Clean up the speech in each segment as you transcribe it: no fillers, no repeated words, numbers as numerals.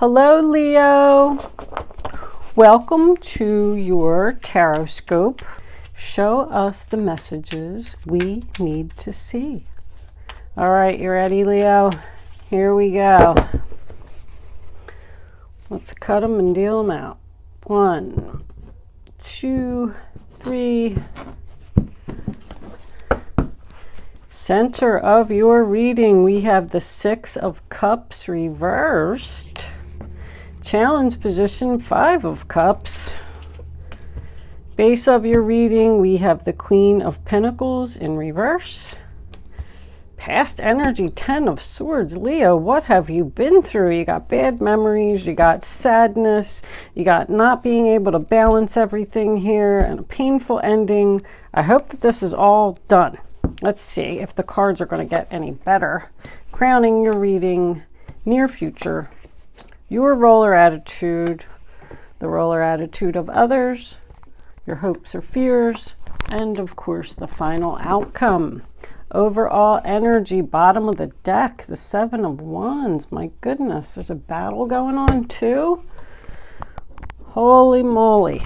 Hello, Leo. Welcome to your horoscope. Show us the messages we need to see. All right, you ready, Leo? Here we go. Let's cut them and deal them out. 1, 2, 3. Center of your reading, we have the 6 of Cups reversed. Challenge position, 5 of Cups. Base of your reading, we have the Queen of Pentacles in reverse. Past energy, 10 of Swords. Leo, what have you been through? You got bad memories, you got sadness, you got not being able to balance everything here, and a painful ending. I hope that this is all done. Let's see if the cards are going to get any better. Crowning your reading, near future, your roller attitude, the roller attitude of others, your hopes or fears, and of course the final outcome. Overall energy, bottom of the deck, the 7 of Wands. My goodness, there's a battle going on too. Holy moly.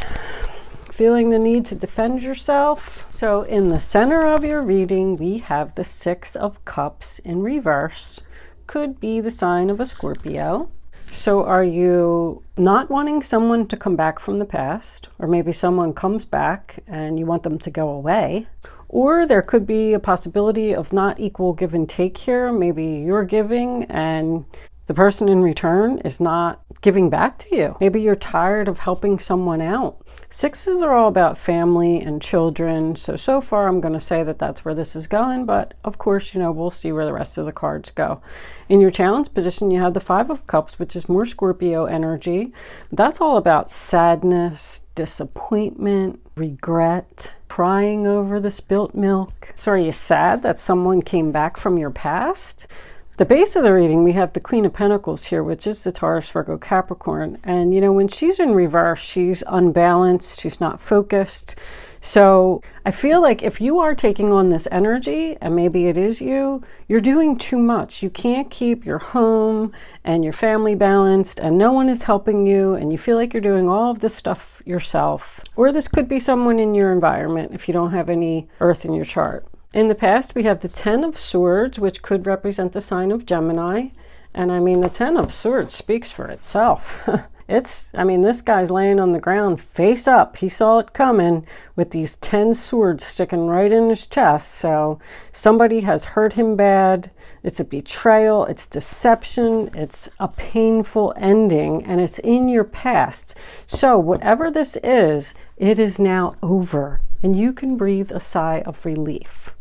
Feeling the need to defend yourself. So in the center of your reading, we have the 6 of Cups in reverse. Could be the sign of a Scorpio. So are you not wanting someone to come back from the past? Or maybe someone comes back and you want them to go away? Or there could be a possibility of not equal give and take here. Maybe you're giving and the person in return is not giving back to you. Maybe you're tired of helping someone out. 6s are all about family and children. So far I'm going to say that that's where this is going. But of course, we'll see where the rest of the cards go. In your challenge position, you have the 5 of Cups, which is more Scorpio energy. That's all about sadness, disappointment, regret, crying over the spilt milk. So are you sad that someone came back from your past? The base of the reading, we have the Queen of Pentacles here, which is the Taurus, Virgo, Capricorn. And, when she's in reverse, she's unbalanced. She's not focused. So I feel like if you are taking on this energy, and maybe it is you're doing too much. You can't keep your home and your family balanced, and no one is helping you, and you feel like you're doing all of this stuff yourself. Or this could be someone in your environment if you don't have any Earth in your chart. In the past, we have the 10 of Swords, which could represent the sign of Gemini. And the 10 of Swords speaks for itself. This guy's laying on the ground face up. He saw it coming with these 10 swords sticking right in his chest. So somebody has hurt him bad. It's a betrayal. It's deception. It's a painful ending. And it's in your past. So whatever this is, it is now over. And you can breathe a sigh of relief.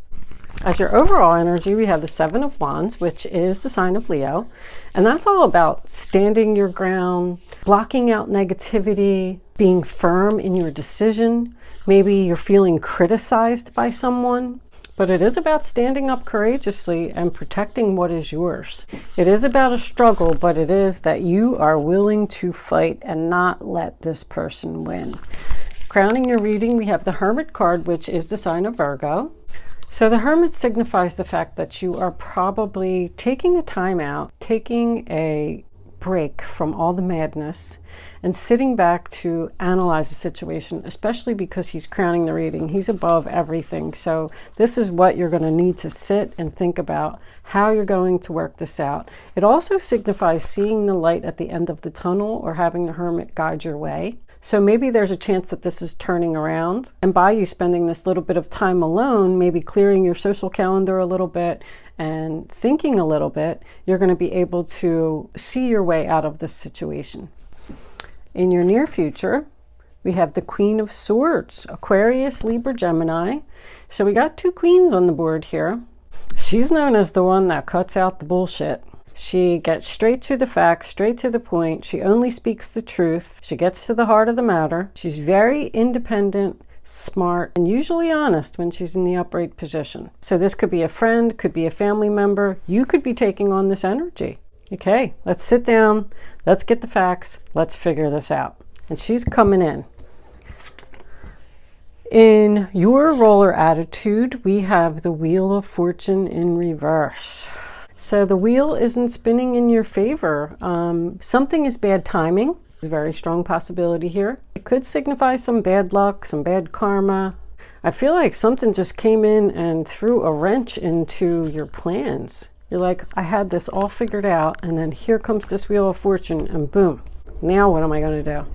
As your overall energy, we have the 7 of Wands, which is the sign of Leo. And that's all about standing your ground, blocking out negativity, being firm in your decision. Maybe you're feeling criticized by someone, but it is about standing up courageously and protecting what is yours. It is about a struggle, but it is that you are willing to fight and not let this person win. Crowning your reading, we have the Hermit card, which is the sign of Virgo. So the Hermit signifies the fact that you are probably taking a time out, taking a break from all the madness and sitting back to analyze the situation, especially because he's crowning the reading. He's above everything. So this is what you're going to need to sit and think about how you're going to work this out. It also signifies seeing the light at the end of the tunnel or having the Hermit guide your way. So maybe there's a chance that this is turning around, and by you spending this little bit of time alone, maybe clearing your social calendar a little bit and thinking a little bit, you're going to be able to see your way out of this situation. In your near future, we have the Queen of Swords, Aquarius, Libra, Gemini. So we got 2 queens on the board here. She's known as the one that cuts out the bullshit. She gets straight to the facts, straight to the point. She only speaks the truth. She gets to the heart of the matter. She's very independent, smart, and usually honest when she's in the upright position. So this could be a friend, could be a family member. You could be taking on this energy. Okay, let's sit down. Let's get the facts. Let's figure this out. And she's coming in. In your roller attitude, we have the Wheel of Fortune in reverse. So the wheel isn't spinning in your favor. Something is bad timing. There's a very strong possibility here. It could signify some bad luck, some bad karma. I feel like something just came in and threw a wrench into your plans. You're like, I had this all figured out, and then here comes this wheel of fortune, and boom. Now what am I going to do?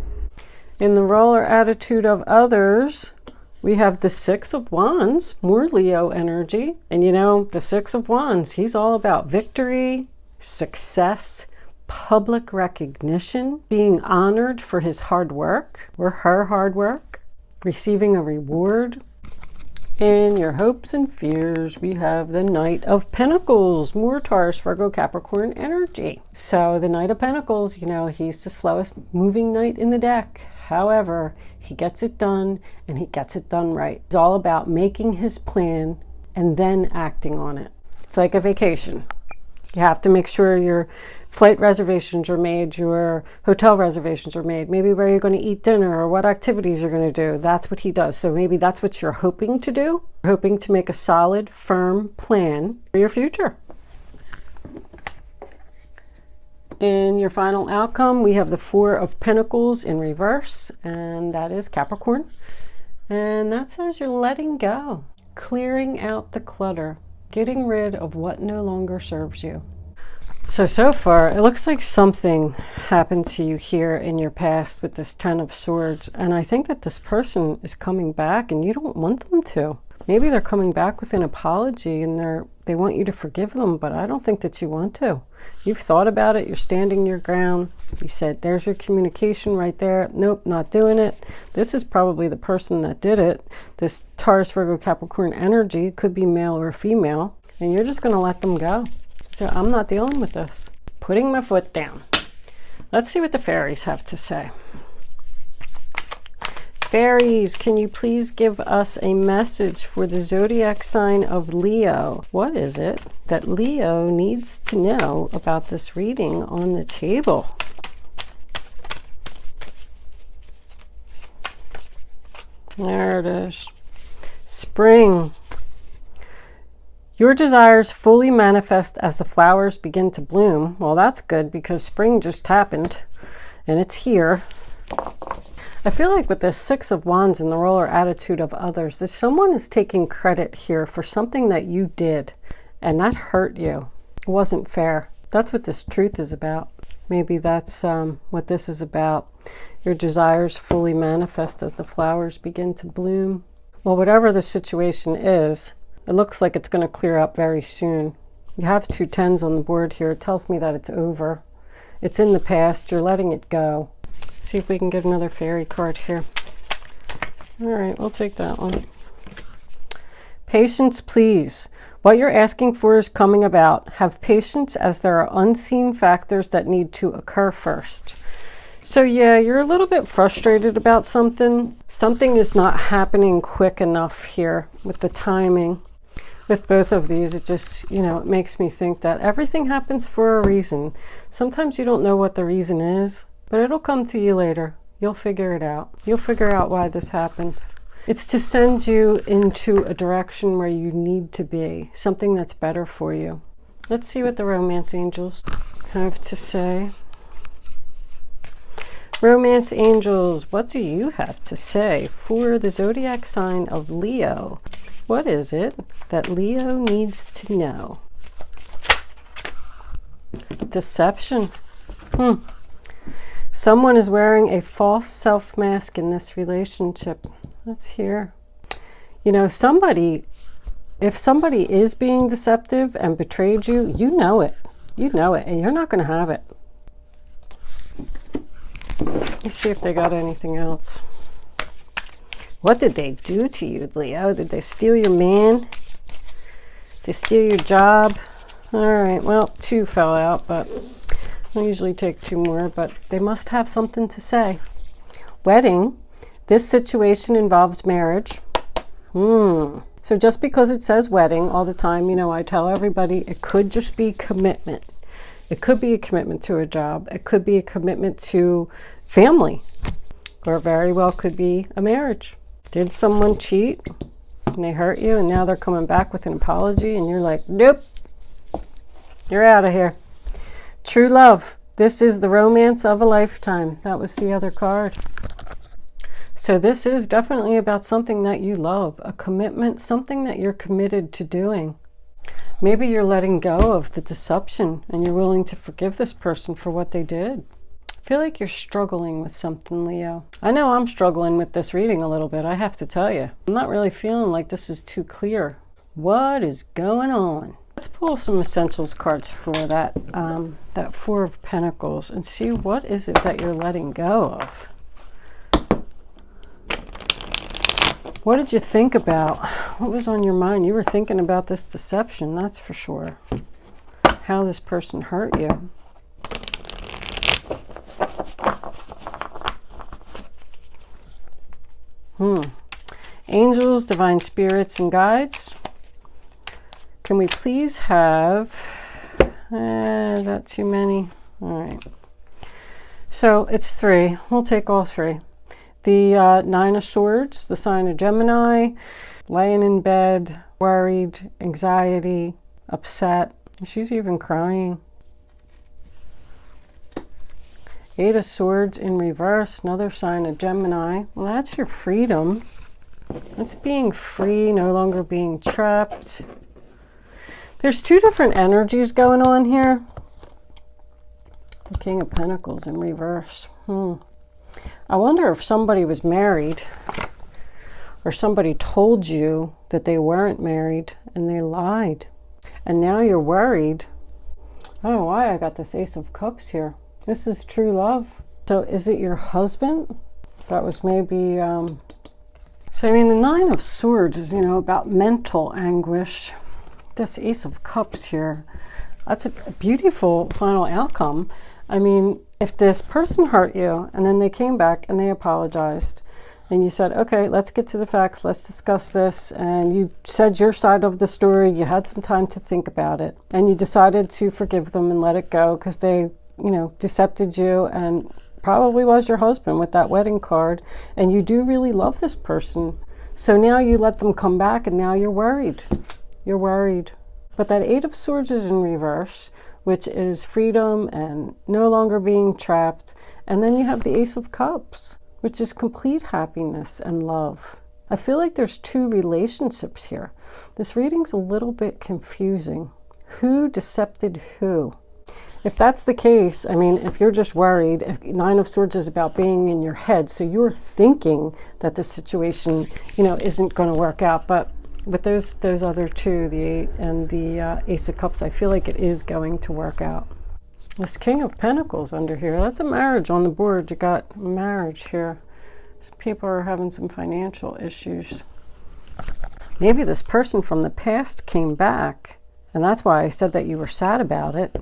In the role or attitude of others, we have the Six of Wands, more Leo energy. And you know, the Six of Wands, he's all about victory, success, public recognition, being honored for his hard work or her hard work, receiving a reward. In your hopes and fears, we have the Knight of Pentacles, more Taurus, Virgo, Capricorn energy. So the Knight of Pentacles, you know, he's the slowest moving knight in the deck. However, he gets it done, and he gets it done right. It's all about making his plan and then acting on it. It's like a vacation. You have to make sure your flight reservations are made, your hotel reservations are made, maybe where you're going to eat dinner or what activities you're going to do. That's what he does. So maybe that's what you're hoping to do. You're hoping to make a solid, firm plan for your future. In your final outcome, we have the Four of Pentacles in reverse, and that is Capricorn. And that says you're letting go, clearing out the clutter, getting rid of what no longer serves you. So far, it looks like something happened to you here in your past with this Ten of Swords. And I think that this person is coming back and you don't want them to. Maybe they're coming back with an apology and they want you to forgive them, but I don't think that you want to. You've thought about it. You're standing your ground. You said, there's your communication right there. Nope, not doing it. This is probably the person that did it. This Taurus, Virgo, Capricorn energy could be male or female, and you're just going to let them go. So I'm not dealing with this. Putting my foot down. Let's see what the fairies have to say. Fairies, can you please give us a message for the zodiac sign of Leo? What is it that Leo needs to know about this reading on the table? There it is. Spring. Your desires fully manifest as the flowers begin to bloom. Well, that's good because spring just happened and it's here. I feel like with the Six of Wands and the role or attitude of others, that someone is taking credit here for something that you did and that hurt you. It wasn't fair. That's what this truth is about. Maybe that's what this is about. Your desires fully manifest as the flowers begin to bloom. Well, whatever the situation is, it looks like it's going to clear up very soon. You have two tens on the board here. It tells me that it's over. It's in the past. You're letting it go. See if we can get another fairy card here. All right, we'll take that one. Patience, please. What you're asking for is coming about. Have patience as there are unseen factors that need to occur first. So yeah, you're a little bit frustrated about something. Something is not happening quick enough here with the timing. With both of these, it just, you know, it makes me think that everything happens for a reason. Sometimes you don't know what the reason is, but it'll come to you later. You'll figure it out. You'll figure out why this happened. It's to send you into a direction where you need to be, something that's better for you. Let's see what the romance angels have to say. Romance angels, what do you have to say for the zodiac sign of Leo? What is it that Leo needs to know? Deception. Someone is wearing a false self mask in this relationship. Let's hear. You know, if somebody is being deceptive and betrayed you, you know it. You know it, and you're not going to have it. Let's see if they got anything else. What did they do to you, Leo? Did they steal your man? Did they steal your job? All right, well, 2 fell out, but I usually take 2 more, but they must have something to say. Wedding. This situation involves marriage. So just because it says wedding all the time, you know, I tell everybody it could just be commitment. It could be a commitment to a job. It could be a commitment to family, or very well could be a marriage. Did someone cheat and they hurt you and now they're coming back with an apology and you're like, nope, You're out of here. True love. This is the romance of a lifetime. That was the other card. So this is definitely about something that you love, a commitment, something that you're committed to doing. Maybe you're letting go of the deception and you're willing to forgive this person for what they did. I feel like you're struggling with something, Leo. I know I'm struggling with this reading a little bit, I have to tell you. I'm not really feeling like this is too clear. What is going on? Let's pull some essentials cards for that, that Four of Pentacles and see what is it that you're letting go of. What did you think about? What was on your mind? You were thinking about this deception, that's for sure. How this person hurt you. Angels, divine spirits, and guides. Can we please have... is that too many? All right. So it's 3. We'll take all 3. The Nine of Swords, the sign of Gemini, laying in bed, worried, anxiety, upset. She's even crying. 8 of Swords in reverse, another sign of Gemini. Well, that's your freedom. That's being free, no longer being trapped. There's 2 different energies going on here. The King of Pentacles in reverse. I wonder if somebody was married or somebody told you that they weren't married and they lied. And now you're worried. I don't know why I got this Ace of Cups here. This is true love. So is it your husband? That was maybe... So, I mean, the Nine of Swords is, you know, about mental anguish. This Ace of Cups here, that's a beautiful final outcome. I mean, if this person hurt you and then they came back and they apologized and you said, okay, let's get to the facts, let's discuss this, and you said your side of the story, you had some time to think about it, and you decided to forgive them and let it go because they, you know, decepted you and probably was your husband with that wedding card, and you do really love this person. So now you let them come back and now you're worried. You're worried. But that 8 of Swords is in reverse, which is freedom and no longer being trapped. And then you have the Ace of Cups, which is complete happiness and love. I feel like there's 2 relationships here. This reading's a little bit confusing. Who decepted who? If that's the case, I mean, if you're just worried, if 9 of Swords is about being in your head, so you're thinking that the situation, you know, isn't going to work out, but those other 2, the 8 and the Ace of Cups, I feel like it is going to work out. This King of Pentacles under here, that's a marriage on the board. You got marriage here. Some people are having some financial issues. Maybe this person from the past came back, and that's why I said that you were sad about it.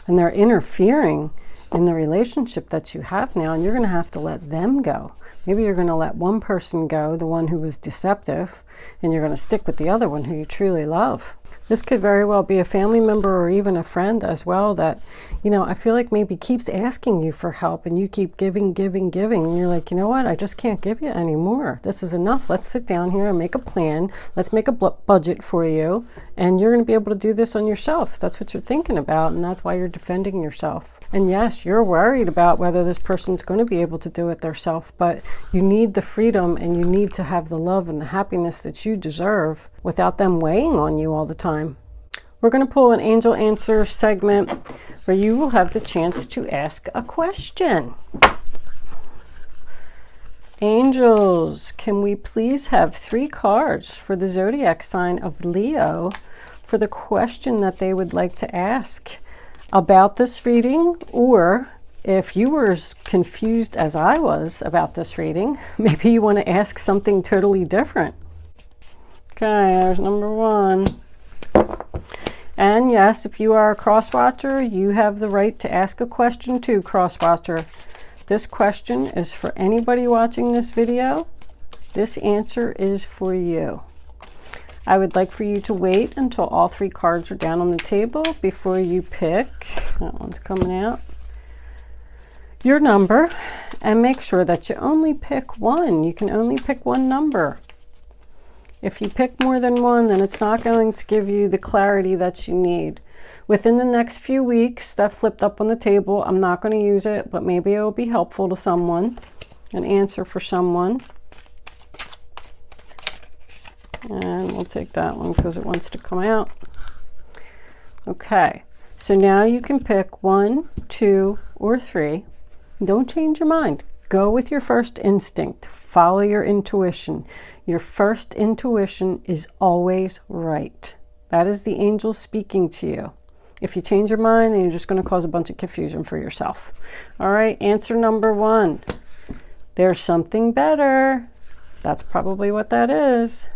And they're interfering in the relationship that you have now, and you're going to have to let them go. Maybe you're going to let one person go, the one who was deceptive, and you're going to stick with the other one who you truly love. This could very well be a family member or even a friend as well that, you know, I feel like maybe keeps asking you for help and you keep giving, and you're like, you know what, I just can't give you anymore. This is enough. Let's sit down here and make a plan. Let's make a budget for you, and you're going to be able to do this on yourself. That's what you're thinking about, and that's why you're defending yourself. And yes, you're worried about whether this person's going to be able to do it themselves, but you need the freedom and you need to have the love and the happiness that you deserve without them weighing on you all the time. We're going to pull an angel answer segment where you will have the chance to ask a question. Angels, can we please have 3 cards for the zodiac sign of Leo for the question that they would like to ask about this reading, or if you were as confused as I was about this reading, maybe you want to ask something totally different. Okay, there's number 1. And yes, if you are a cross-watcher, you have the right to ask a question too, cross-watcher. This question is for anybody watching this video. This answer is for you. I would like for you to wait until all 3 cards are down on the table before you pick, that one's coming out, your number, and make sure that you only pick one. You can only pick one number. If you pick more than one, then it's not going to give you the clarity that you need. Within the next few weeks, that flipped up on the table, I'm not going to use it, but maybe it will be helpful to someone, an answer for someone. And we'll take that one because it wants to come out. Okay, so now you can pick 1, 2, or 3. Don't change your mind. Go with your first instinct. Follow your intuition. Your first intuition is always right. That is the angels speaking to you. If you change your mind, then you're just going to cause a bunch of confusion for yourself. All right, answer number 1. There's something better. That's probably what that is.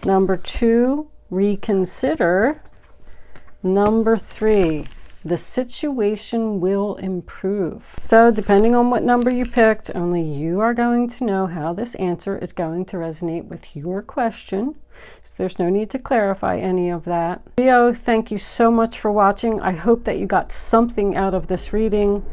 Number 2, reconsider. Number 3, the situation will improve. So depending on what number you picked, only you are going to know how this answer is going to resonate with your question. So there's no need to clarify any of that. Leo, thank you so much for watching. I hope that you got something out of this reading.